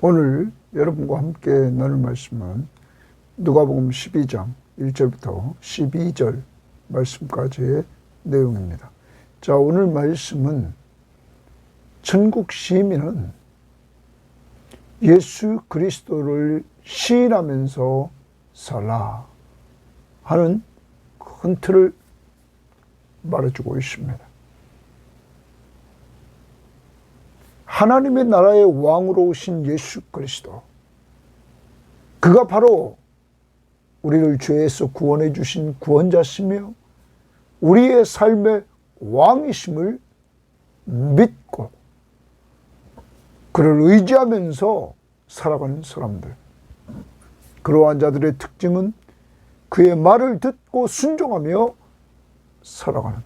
오늘 여러분과 함께 나눌 말씀은 누가복음 12장 1절부터 12절 말씀까지의 내용입니다. 자, 오늘 말씀은 천국 시민은 예수 그리스도를 시인하면서 살라 하는 큰 틀을 말해주고 있습니다. 하나님의 나라의 왕으로 오신 예수 그리스도, 그가 바로 우리를 죄에서 구원해 주신 구원자시며 우리의 삶의 왕이심을 믿고 그를 의지하면서 살아가는 사람들, 그러한 자들의 특징은 그의 말을 듣고 순종하며 살아가는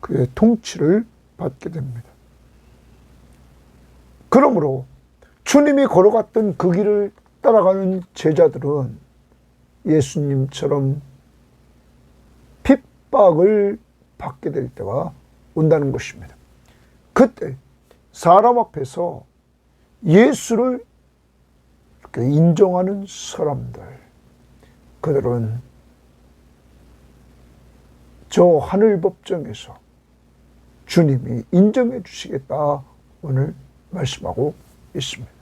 그의 통치를 받게 됩니다. 그러므로 주님이 걸어갔던 그 길을 따라가는 제자들은 예수님처럼 핍박을 받게 될 때가 온다는 것입니다. 그때 사람 앞에서 예수를 이렇게 인정하는 사람들, 그들은 저 하늘 법정에서 주님이 인정해 주시겠다 오늘 말씀하고 있습니다.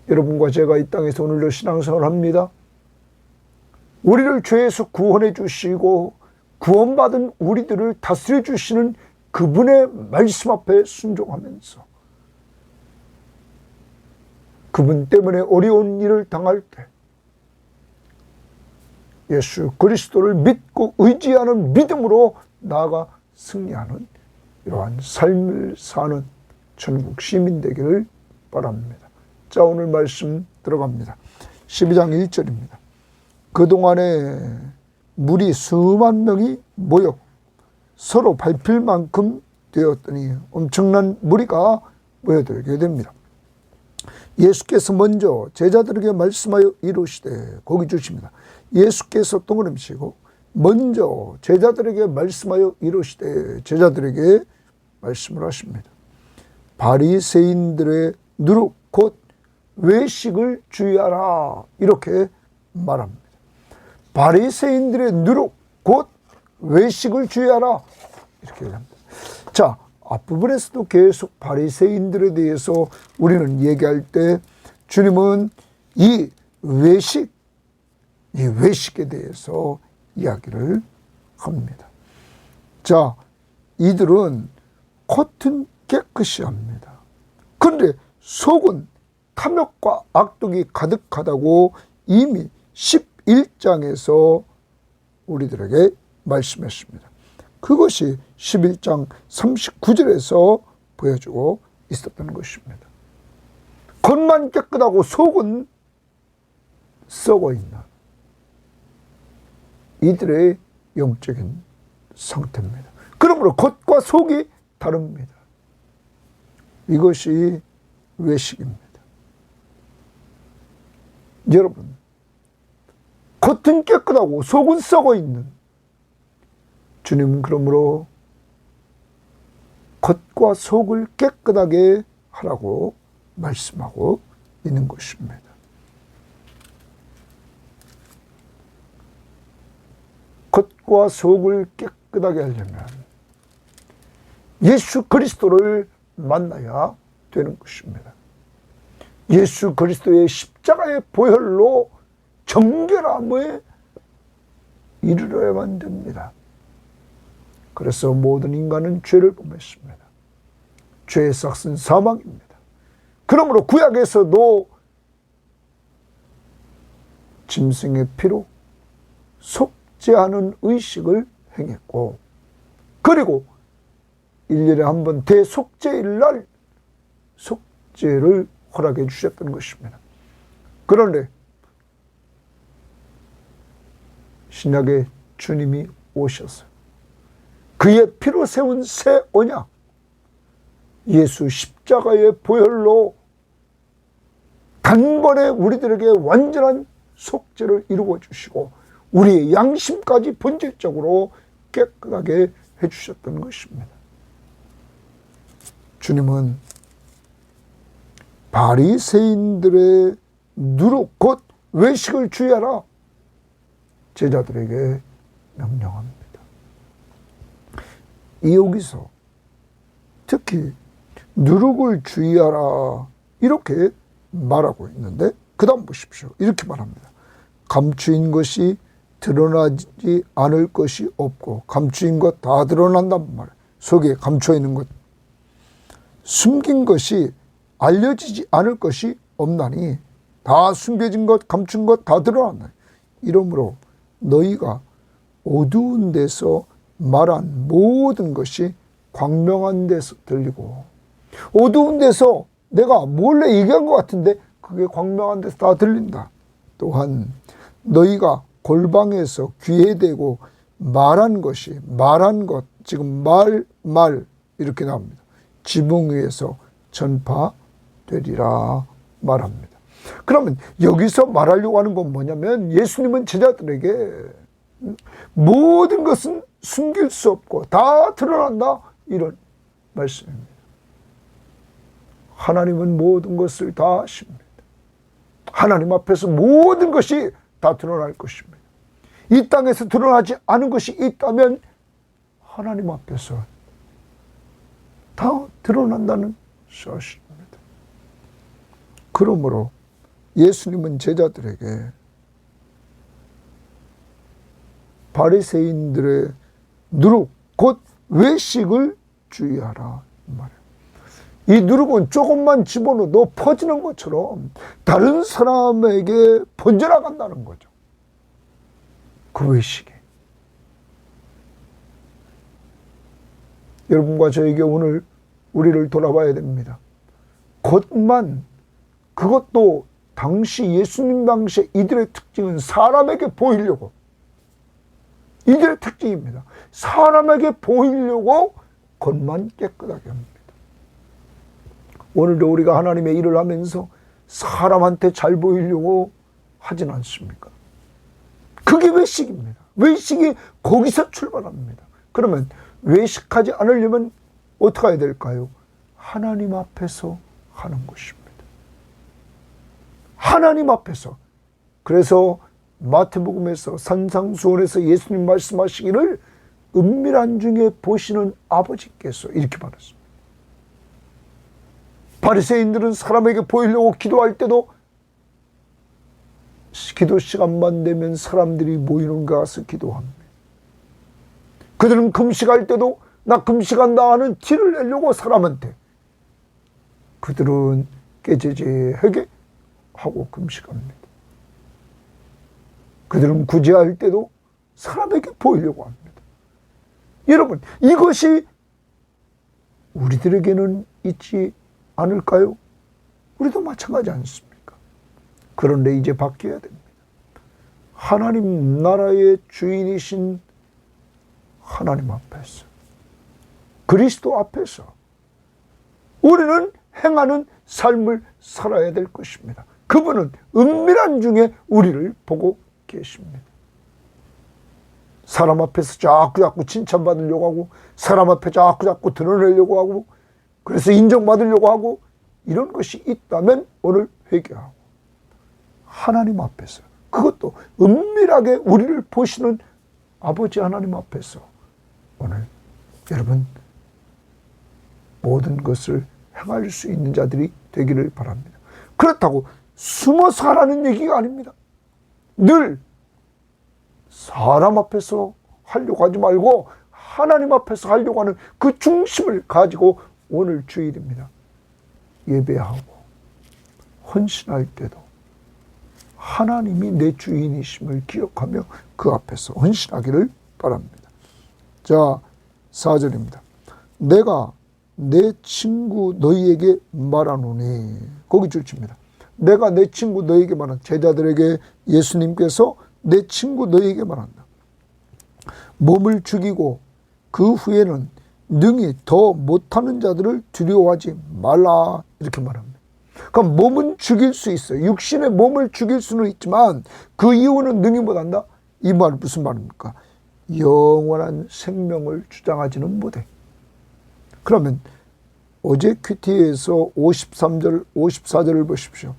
여러분과 제가 이 땅에서 오늘도 신앙생활을 합니다. 우리를 죄에서 구원해 주시고 구원받은 우리들을 다스려 주시는 그분의 말씀 앞에 순종하면서 그분 때문에 어려운 일을 당할 때 예수 그리스도를 믿고 의지하는 믿음으로 나아가 승리하는 이러한 삶을 사는 천국 시민 되기를 바랍니다. 자, 오늘 말씀 들어갑니다. 12장 1절입니다. 그동안에 물이 수만 명이 모여 서로 밟힐 만큼 되었더니 엄청난 무리가 모여들게 됩니다. 예수께서 먼저 제자들에게 말씀하여 이르시되, 거기 주십니다. 예수께서 동그라미치고 먼저 제자들에게 말씀하여 이르시되, 제자들에게 말씀을 하십니다. 바리새인들의 누룩 곧 외식을 주의하라, 이렇게 말합니다. 바리새인들의 누룩 곧 외식을 주의하라, 이렇게 얘기합니다. 자, 앞부분에서도 계속 바리새인들에 대해서 우리는 얘기할 때 주님은 이 외식에 대해서 이야기를 합니다. 자, 이들은 겉은 깨끗이 합니다. 그런데 속은 탐욕과 악독이 가득하다고 이미 11장에서 우리들에게 말씀했습니다. 그것이 11장 39절에서 보여주고 있었던 것입니다. 겉만 깨끗하고 속은 썩어 있는 이들의 영적인 상태입니다. 그러므로 겉과 속이 다릅니다. 이것이 외식입니다. 여러분, 겉은 깨끗하고 속은 썩어 있는 주님은 그러므로 겉과 속을 깨끗하게 하라고 말씀하고 있는 것입니다. 겉과 속을 깨끗하게 하려면 예수 그리스도를 만나야 되는 것입니다. 예수 그리스도의 십자가의 보혈로 정결함에 이르러야만 됩니다. 그래서 모든 인간은 죄를 범했습니다. 죄의 삭은 사망입니다. 그러므로 구약에서도 짐승의 피로 속죄하는 의식을 행했고, 그리고 1년에 한 번 대속죄일 날 속죄를 허락해 주셨던 것입니다. 그런데 신약에 주님이 오셔서 그의 피로 세운 새 언약, 예수 십자가의 보혈로 단번에 우리들에게 완전한 속죄를 이루어 주시고 우리의 양심까지 본질적으로 깨끗하게 해주셨던 것입니다. 주님은 바리새인들의 누룩 곧 외식을 주의하라 제자들에게 명령합니다. 여기서 특히 누룩을 주의하라 이렇게 말하고 있는데 그 다음 보십시오. 이렇게 말합니다. 감추인 것이 드러나지 않을 것이 없고 감추인 것 다 드러난단 말이에요. 속에 감춰 있는 것 숨긴 것이 알려지지 않을 것이 없나니 다 숨겨진 것 감춘 것 다 드러난다. 이러므로 너희가 어두운 데서 말한 모든 것이 광명한 데서 들리고 어두운 데서 내가 몰래 얘기한 것 같은데 그게 광명한 데서 다 들린다. 또한 너희가 골방에서 귀에 대고 말한 것이 말한 것 지금 말 이렇게 나옵니다. 지붕 위에서 전파되리라 말합니다. 그러면 여기서 말하려고 하는 건 뭐냐면 예수님은 제자들에게 모든 것은 숨길 수 없고 다 드러난다 이런 말씀입니다. 하나님은 모든 것을 다 아십니다. 하나님 앞에서 모든 것이 다 드러날 것입니다. 이 땅에서 드러나지 않은 것이 있다면 하나님 앞에서 다 드러난다는 사실입니다. 그러므로 예수님은 제자들에게 바리새인들의 누룩 곧 외식을 주의하라 말이에요. 이 누룩은 조금만 집어넣어도 퍼지는 것처럼 다른 사람에게 번져나간다는 거죠. 그 외식이. 여러분과 저에게 오늘 우리를 돌아봐야 됩니다. 겉만 그것도 당시 예수님 당시에 이들의 특징은 사람에게 보이려고 이들의 특징입니다. 사람에게 보이려고 겉만 깨끗하게 합니다. 오늘도 우리가 하나님의 일을 하면서 사람한테 잘 보이려고 하진 않습니까? 그게 외식입니다. 외식이 거기서 출발합니다. 그러면 외식하지 않으려면 어떻게 해야 될까요? 하나님 앞에서 하는 것입니다. 하나님 앞에서. 그래서 마태복음에서 산상수훈에서 예수님 말씀하시기를 은밀한 중에 보시는 아버지께서 이렇게 말했습니다. 바리새인들은 사람에게 보이려고 기도할 때도 기도 시간만 되면 사람들이 모이는 데 가서 기도합니다. 그들은 금식할 때도 나 금식한다 하는 티를 내려고 사람한테 그들은 깨제제하게 하고 금식합니다. 그들은 구제할 때도 사람에게 보이려고 합니다. 여러분, 이것이 우리들에게는 있지 않을까요? 우리도 마찬가지 않습니까? 그런데 이제 바뀌어야 됩니다. 하나님 나라의 주인이신 하나님 앞에서, 그리스도 앞에서 우리는 행하는 삶을 살아야 될 것입니다. 그분은 은밀한 중에 우리를 보고 계십니다. 사람 앞에서 자꾸 칭찬받으려고 하고 사람 앞에 자꾸 드러내려고 하고 그래서 인정받으려고 하고 이런 것이 있다면 오늘 회개하고 하나님 앞에서 그것도 은밀하게 우리를 보시는 아버지 하나님 앞에서 오늘 여러분 모든 것을 행할 수 있는 자들이 되기를 바랍니다. 그렇다고 숨어서 하라는 얘기가 아닙니다. 늘 사람 앞에서 하려고 하지 말고 하나님 앞에서 하려고 하는 그 중심을 가지고 오늘 주일입니다. 예배하고 헌신할 때도 하나님이 내 주인이심을 기억하며 그 앞에서 헌신하기를 바랍니다. 자, 4절입니다. 내가 내 친구 너희에게 말하노니 거기 줄칩니다. 내가 내 친구 너희에게 말한 제자들에게 예수님께서 내 친구 너희에게 말한다. 몸을 죽이고 그 후에는 능히 더 못하는 자들을 두려워하지 말라 이렇게 말합니다. 그럼 몸은 죽일 수 있어요. 육신의 몸을 죽일 수는 있지만 그 이후는 능히 못한다. 이 말은 무슨 말입니까? 영원한 생명을 주장하지는 못해. 그러면 어제 큐티에서 53절, 54절을 보십시오.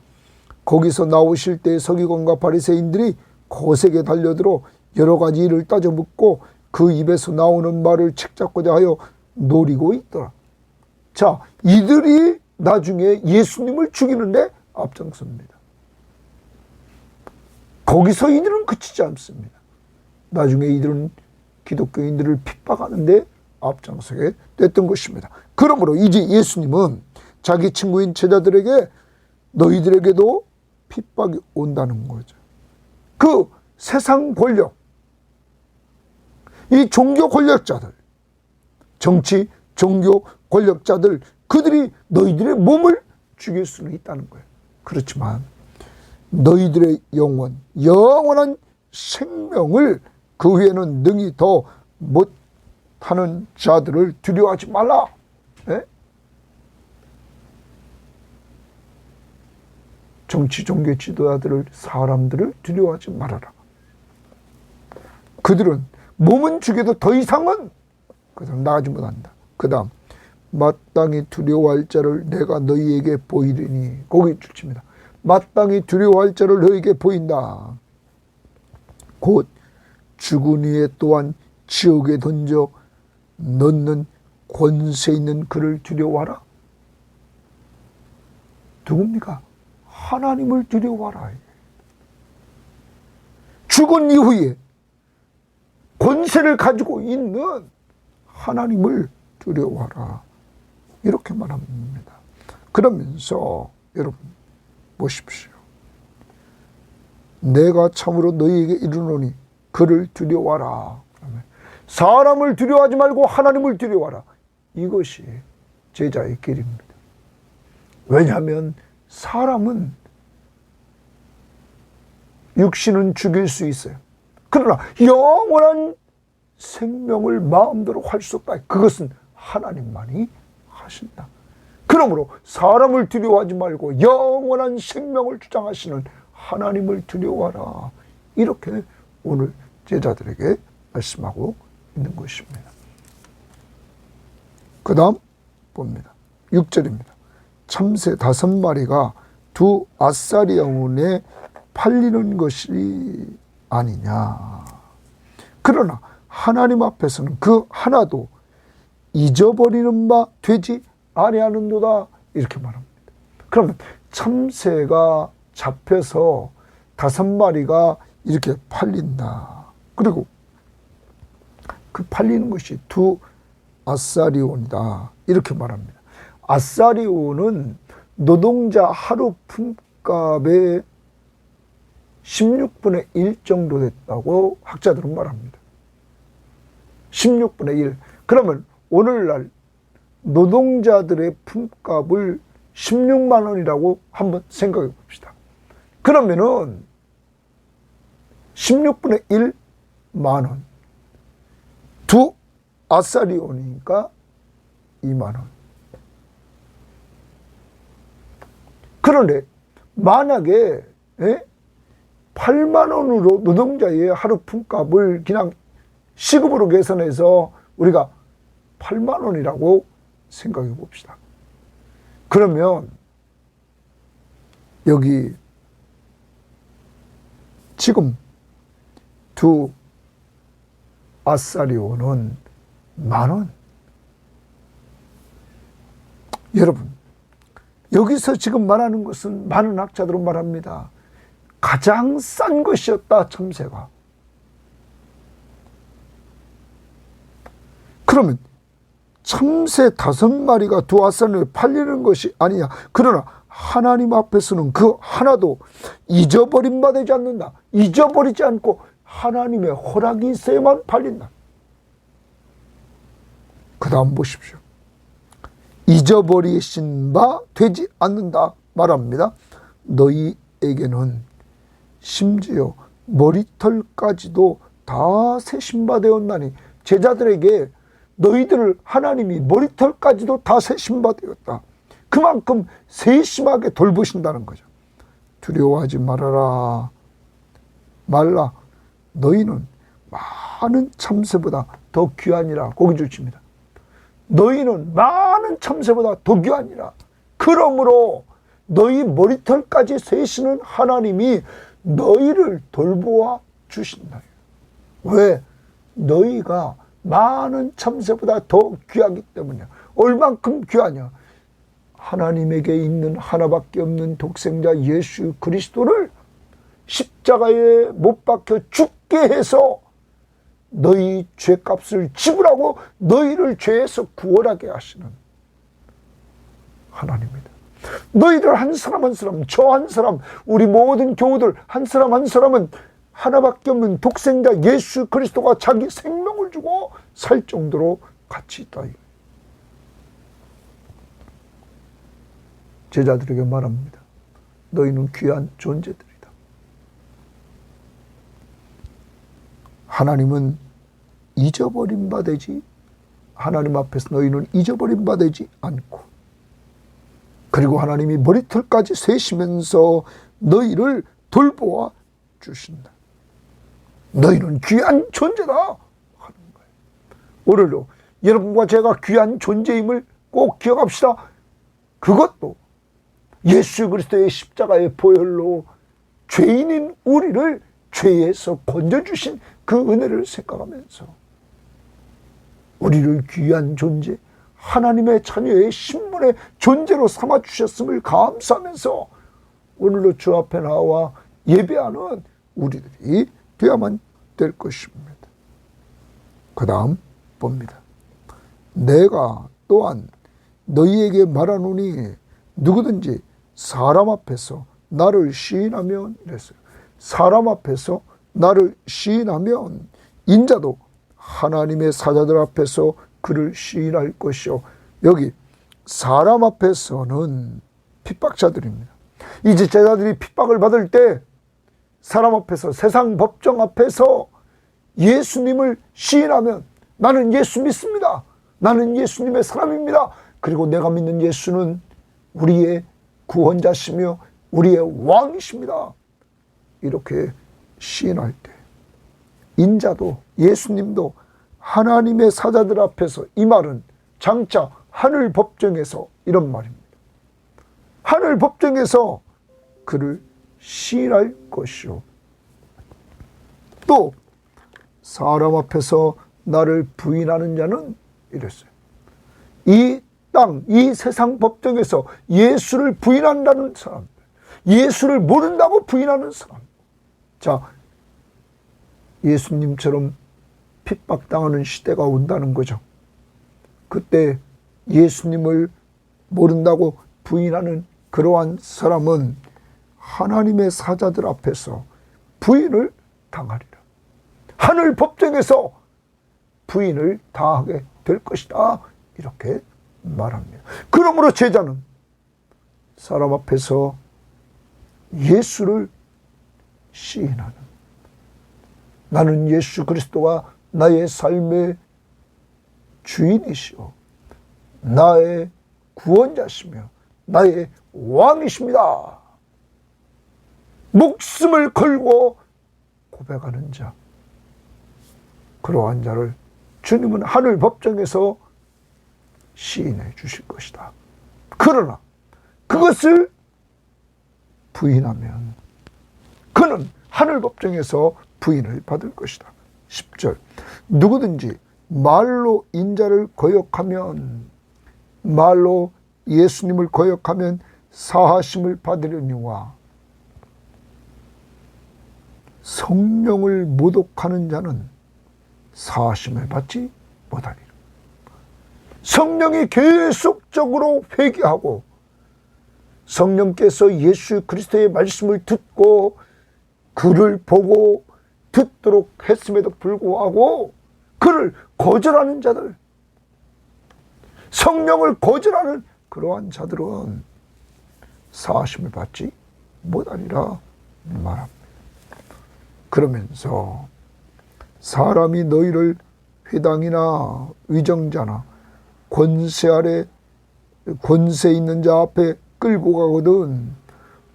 거기서 나오실 때 서기관과 바리새인들이 거세게 달려들어 여러 가지 일을 따져 묻고 그 입에서 나오는 말을 책잡고자 하여 노리고 있더라. 자, 이들이 나중에 예수님을 죽이는데 앞장섭니다. 거기서 이들은 그치지 않습니다. 나중에 이들은 기독교인들을 핍박하는데 앞장서게 됐던 것입니다. 그러므로 이제 예수님은 자기 친구인 제자들에게 너희들에게도 핍박이 온다는 거죠. 그 세상 권력, 이 종교 권력자들, 정치, 종교 권력자들, 그들이 너희들의 몸을 죽일 수는 있다는 거예요. 그렇지만 너희들의 영원한 생명을 그 후에는 능히 더 못하는 자들을 두려워하지 말라. 예? 정치, 종교 지도자들을, 사람들을 두려워하지 말아라. 그들은 몸은 죽여도 더 이상은 나가지 못한다. 그 다음, 마땅히 두려워할 자를 내가 너희에게 보이리니, 거기 줄칩니다. 마땅히 두려워할 자를 너희에게 보인다. 곧 죽은 후에 또한 지옥에 던져 넣는 권세 있는 그를 두려워하라. 누굽니까? 하나님을 두려워하라. 죽은 이후에 권세를 가지고 있는 하나님을 두려워하라. 이렇게 말합니다. 그러면서 여러분 보십시오. 내가 참으로 너희에게 이르노니 그를 두려워하라. 사람을 두려워하지 말고 하나님을 두려워하라. 이것이 제자의 길입니다. 왜냐하면 사람은 육신은 죽일 수 있어요. 그러나 영원한 생명을 마음대로 할 수 없다. 그것은 하나님만이 하신다. 그러므로 사람을 두려워하지 말고 영원한 생명을 주장하시는 하나님을 두려워하라. 이렇게 오늘 제자들에게 말씀하고 있는 것입니다. 그 다음 봅니다. 6절입니다. 참새 5마리가 2 아사리온에 팔리는 것이 아니냐. 그러나 하나님 앞에서는 그 하나도 잊어버리는 바 되지 아니하는도다. 이렇게 말합니다. 그러면 참새가 잡혀서 5마리가 이렇게 팔린다. 그리고 그 팔리는 것이 2 아사리온이다. 이렇게 말합니다. 아사리온은 노동자 하루 품값의 16분의 1 정도 됐다고 학자들은 말합니다. 16분의 1. 그러면 오늘날 노동자들의 품값을 16만 원이라고 한번 생각해 봅시다. 그러면은 16분의 1만 원. 2 아사리온이니까 2만 원. 그런데 만약에 8만 원으로 노동자의 하루 품값을 그냥 시급으로 계산해서 우리가 8만 원이라고 생각해 봅시다. 그러면 여기 지금 2 아사리온은 10,000원. 여러분, 여기서 지금 말하는 것은 많은 학자들은 말합니다. 가장 싼 것이었다, 참새가. 그러면 참새 5마리가 2 아사리온에 팔리는 것이 아니냐. 그러나 하나님 앞에서는 그 하나도 잊어버린 바 되지 않는다. 잊어버리지 않고 하나님의 허락이 있어야만 팔린다. 그 다음 보십시오. 잊어버리신 바 되지 않는다 말합니다. 너희에게는 심지어 머리털까지도 다 세신 바 되었나니. 제자들에게 너희들을 하나님이 머리털까지도 다 세신 바 되었다. 그만큼 세심하게 돌보신다는 거죠. 두려워하지 말아라. 말라. 너희는 많은 참새보다 더 귀하니라. 거기 주십니다. 너희는 많은 참새보다 더 귀하니라. 그러므로 너희 머리털까지 세시는 하나님이 너희를 돌보아 주신다. 왜? 너희가 많은 참새보다 더 귀하기 때문이야. 얼만큼 귀하냐? 하나님에게 있는 하나밖에 없는 독생자 예수 그리스도를 십자가에 못 박혀 죽게 해서 너희 죄값을 지불하고 너희를 죄에서 구원하게 하시는 하나님입니다. 너희들 한 사람 한 사람, 저 한 사람, 우리 모든 교우들 한 사람 한 사람은 하나밖에 없는 독생자 예수 그리스도가 자기 생명을 주고 살 정도로 가치 있다. 제자들에게 말합니다. 너희는 귀한 존재들이다. 하나님은 잊어버린 바 되지, 하나님 앞에서 너희는 잊어버린 바 되지 않고, 그리고 하나님이 머리털까지 세시면서 너희를 돌보아 주신다. 너희는 귀한 존재다 하는 거예요. 오늘도 여러분과 제가 귀한 존재임을 꼭 기억합시다. 그것도 예수 그리스도의 십자가의 보혈로 죄인인 우리를 죄에서 건져주신 그 은혜를 생각하면서 우리를 귀한 존재, 하나님의 자녀의 신분의 존재로 삼아주셨음을 감사하면서 오늘도 주 앞에 나와 예배하는 우리들이 되어야만 될 것입니다. 그 다음 봅니다. 내가 또한 너희에게 말하노니 누구든지 사람 앞에서 나를 시인하면 이랬어요. 사람 앞에서 나를 시인하면 인자도 하나님의 사자들 앞에서 그를 시인할 것이요. 여기 사람 앞에서는 핍박자들입니다. 이제 제자들이 핍박을 받을 때 사람 앞에서, 세상 법정 앞에서 예수님을 시인하면 나는 예수 믿습니다. 나는 예수님의 사람입니다. 그리고 내가 믿는 예수는 우리의 구원자시며 우리의 왕이십니다. 이렇게 시인할 때 인자도, 예수님도 하나님의 사자들 앞에서, 이 말은 장차 하늘 법정에서 이런 말입니다. 하늘 법정에서 그를 시인할 것이요. 또 사람 앞에서 나를 부인하는 자는 이랬어요. 이 땅, 이 세상 법정에서 예수를 부인한다는 사람, 예수를 모른다고 부인하는 사람. 자, 예수님처럼 핍박당하는 시대가 온다는 거죠. 그때 예수님을 모른다고 부인하는 그러한 사람은 하나님의 사자들 앞에서 부인을 당하리라. 하늘 법정에서 부인을 당하게 될 것이다. 이렇게 말합니다. 그러므로 제자는 사람 앞에서 예수를 시인하는, 나는 예수 그리스도가 나의 삶의 주인이시오, 나의 구원자시며 나의 왕이십니다. 목숨을 걸고 고백하는 자, 그러한 자를 주님은 하늘 법정에서 시인해 주실 것이다. 그러나 그것을 부인하면 그는 하늘 법정에서 부인을 받을 것이다. 10절, 누구든지 말로 인자를 거역하면, 말로 예수님을 거역하면 사하심을 받으려니와 성령을 모독하는 자는 사하심을 받지 못하리라. 성령이 계속적으로 회개하고 성령께서 예수 그리스도의 말씀을 듣고 그를 보고 듣도록 했음에도 불구하고 그를 거절하는 자들, 성령을 거절하는 그러한 자들은 사하심을 받지 못하리라 말합니다. 그러면서 사람이 너희를 회당이나 위정자나 권세 아래, 권세 있는 자 앞에 끌고 가거든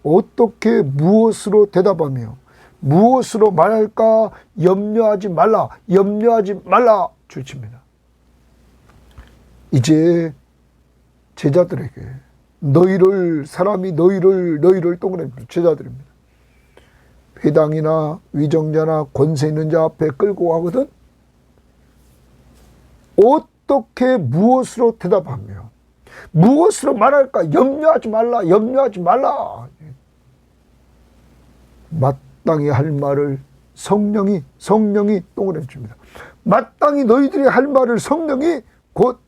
어떻게 무엇으로 대답하며 무엇으로 말할까 염려하지 말라, 염려하지 말라 줄칩니다. 이제 제자들에게 사람이 너희를 동그라미 제자들입니다. 회당이나 위정자나 권세 있는 자 앞에 끌고 가거든 어떻게 무엇으로 대답하며 무엇으로 말할까 염려하지 말라. 마땅히 할 말을 성령이 동원해 줍니다. 마땅히 너희들이 할 말을 성령이 곧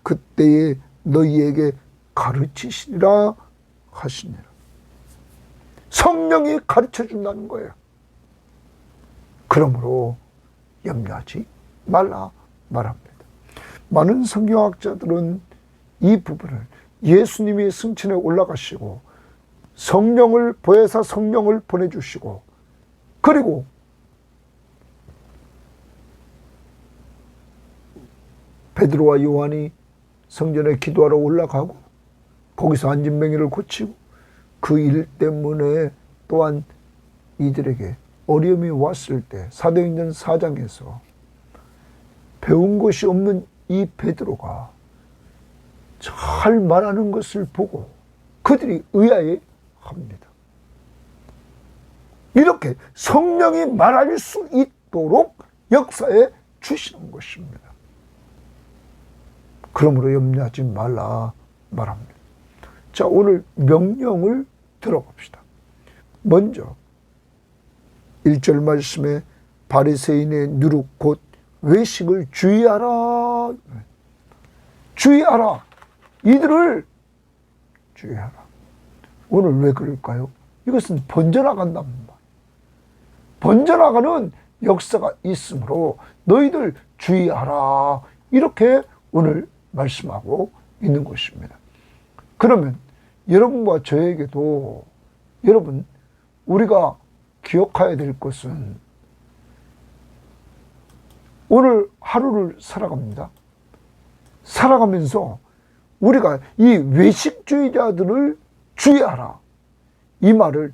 그때에 너희에게 가르치시리라 하시니라. 성령이 가르쳐 준다는 거예요. 그러므로 염려하지 말라 말합니다. 많은 성경학자들은 이 부분을 예수님이 승천에 올라가시고 성령을 보혜사 성령을 보내주시고 그리고 베드로와 요한이 성전에 기도하러 올라가고 거기서 안진뱅이를 고치고 그 일 때문에 또한 이들에게 어려움이 왔을 때 사도행전 4장에서 배운 것이 없는 이 베드로가 잘 말하는 것을 보고 그들이 의아해 합니다. 이렇게 성령이 말할 수 있도록 역사해 주시는 것입니다. 그러므로 염려하지 말라 말합니다. 자, 오늘 명령을 들어봅시다. 먼저 1절 말씀에 바리새인의 누룩 곧 외식을 주의하라. 이들을 주의하라. 오늘 왜 그럴까요? 이것은 번져나간단 말이에요. 번져나가는 역사가 있으므로 너희들 주의하라. 이렇게 오늘 말씀하고 있는 것입니다. 그러면 여러분과 저에게도 여러분 우리가 기억해야 될 것은 오늘 하루를 살아갑니다. 살아가면서 우리가 이 외식주의자들을 주의하라. 이 말을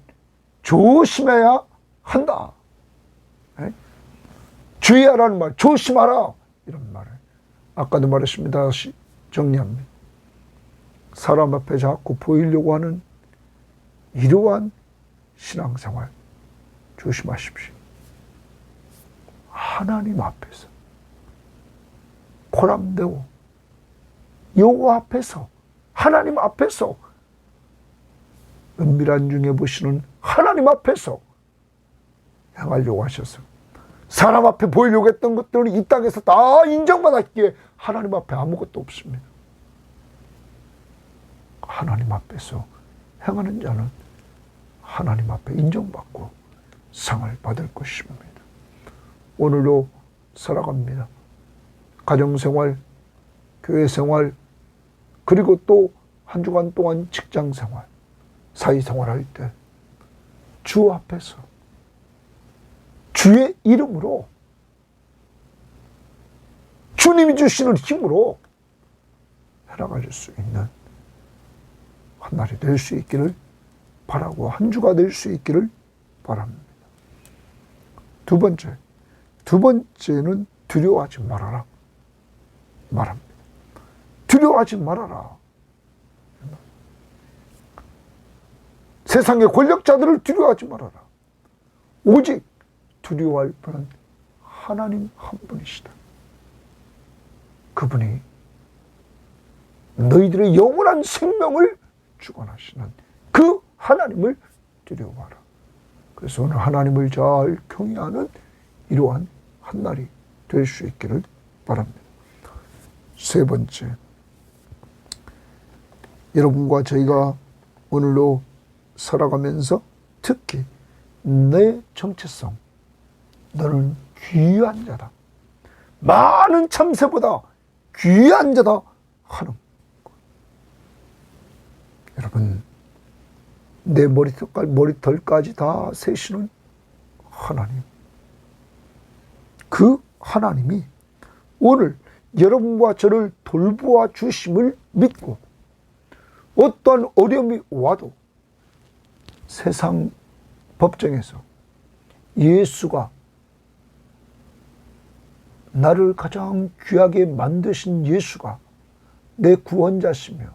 조심해야 한다. 주의하라는 말, 조심하라. 이런 말을. 아까도 말했습니다. 다시 정리합니다. 사람 앞에 자꾸 보이려고 하는 이러한 신앙생활 조심하십시오. 하나님 앞에서 코람되고 여호와 앞에서 하나님 앞에서 은밀한 중에 보시는 하나님 앞에서 행하려고 하셔서 사람 앞에 보이려고 했던 것들은 이 땅에서 다 인정받았기에 하나님 앞에 아무것도 없습니다. 하나님 앞에서 행하는 자는 하나님 앞에 인정받고 상을 받을 것입니다. 오늘도 살아갑니다. 가정생활, 교회생활, 그리고 또 한 주간 동안 직장생활, 사회생활할 때 주 앞에서 주의 이름으로 주님이 주시는 힘으로 살아갈 수 있는 한 날이 될 수 있기를 바라고 한 주가 될 수 있기를 바랍니다. 두 번째는 두려워하지 말아라 말합니다. 두려워하지 말아라. 세상의 권력자들을 두려워하지 말아라. 오직 두려워할 분은 하나님 한 분이시다. 그분이 너희들의 영원한 생명을 주관하시는 그 하나님을 두려워하라. 그래서 오늘 하나님을 잘 경외하는 이러한 한 날이 될 수 있기를 바랍니다. 세 번째, 여러분과 저희가 오늘로 살아가면서 특히 내 정체성, 너는 귀한 자다, 많은 참새보다 귀한 자다 하는 것. 여러분, 내 머리털까지 다 세시는 하나님, 그 하나님이 오늘 여러분과 저를 돌보아 주심을 믿고 어떠한 어려움이 와도 세상 법정에서 예수가 나를 가장 귀하게 만드신 예수가 내 구원자시며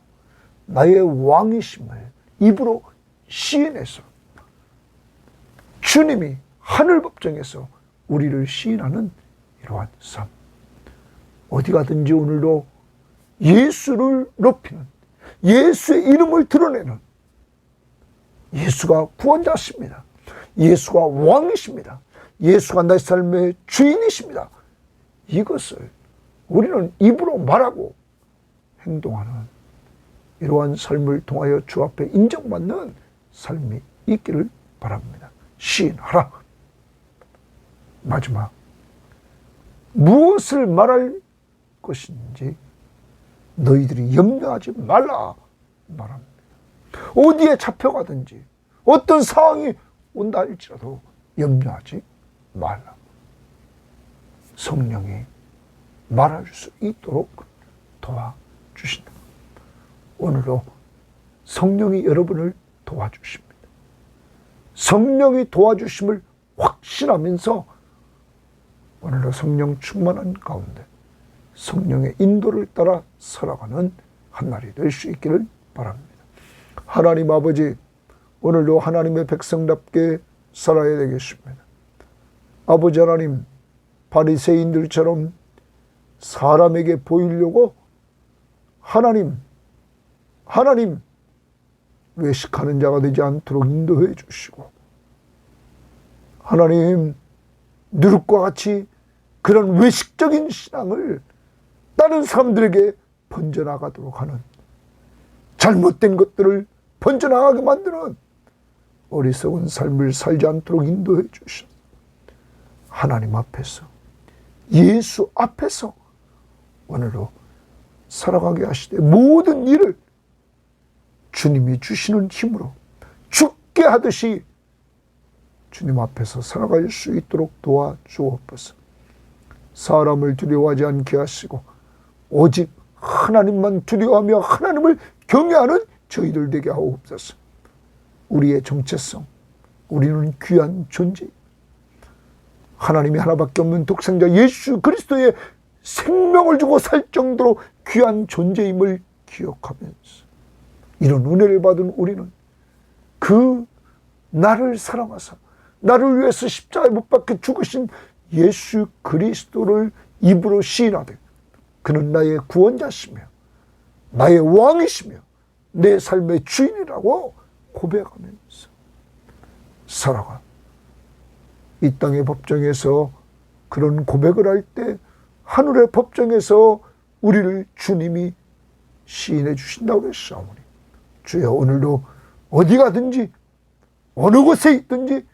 나의 왕이심을 입으로 시인해서 주님이 하늘 법정에서 우리를 시인하는 이러한 삶. 어디 가든지 오늘도 예수를 높이는, 예수의 이름을 드러내는, 예수가 구원자십니다. 예수가 왕이십니다. 예수가 내 삶의 주인이십니다. 이것을 우리는 입으로 말하고 행동하는 이러한 삶을 통하여 주 앞에 인정받는 삶이 있기를 바랍니다. 시인하라. 마지막, 무엇을 말할 것인지 너희들이 염려하지 말라 말합니다. 어디에 잡혀가든지 어떤 상황이 온다 할지라도 염려하지 말라. 성령이 말할 수 있도록 도와주신다. 오늘도 성령이 여러분을 도와주십니다. 성령이 도와주심을 확신하면서 오늘도 성령 충만한 가운데 성령의 인도를 따라 살아가는 한 날이 될 수 있기를 바랍니다. 하나님 아버지, 오늘도 하나님의 백성답게 살아야 되겠습니다. 아버지 하나님, 바리새인들처럼 사람에게 보이려고 하나님 외식하는 자가 되지 않도록 인도해 주시고, 하나님 누룩과 같이 그런 외식적인 신앙을 다른 사람들에게 번져나가도록 하는, 잘못된 것들을 번져나가게 만드는 어리석은 삶을 살지 않도록 인도해 주시옵소서. 하나님 앞에서, 예수 앞에서 오늘도 살아가게 하시되 모든 일을 주님이 주시는 힘으로 죽게 하듯이 주님 앞에서 살아갈 수 있도록 도와주옵소서. 사람을 두려워하지 않게 하시고 오직 하나님만 두려워하며 하나님을 경외하는 저희들 되게 하옵소서. 우리의 정체성, 우리는 귀한 존재, 하나님이 하나밖에 없는 독생자 예수 그리스도의 생명을 주고 살 정도로 귀한 존재임을 기억하면서 이런 은혜를 받은 우리는 그 나를 사랑하사 나를 위해서 십자가에 못 박혀 죽으신 예수 그리스도를 입으로 시인하되 그는 나의 구원자시며 나의 왕이시며 내 삶의 주인이라고 고백하면서 살아가. 이 땅의 법정에서 그런 고백을 할 때 하늘의 법정에서 우리를 주님이 시인해 주신다고 했사오니 주여, 오늘도 어디 가든지 어느 곳에 있든지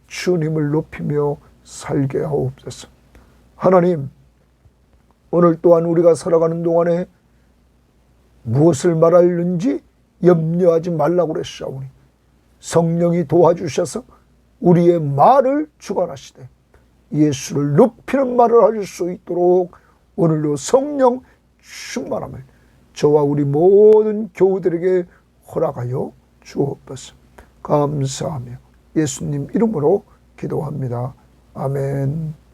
주님을 높이며 살게 하옵소서. 하나님, 오늘 또한 우리가 살아가는 동안에 무엇을 말하는지 염려하지 말라고 그랬사오니 성령이 도와주셔서 우리의 말을 주관하시되 예수를 높이는 말을 할 수 있도록 오늘도 성령 충만함을 저와 우리 모든 교우들에게 허락하여 주옵소서. 감사하며 예수님 이름으로 기도합니다. 아멘.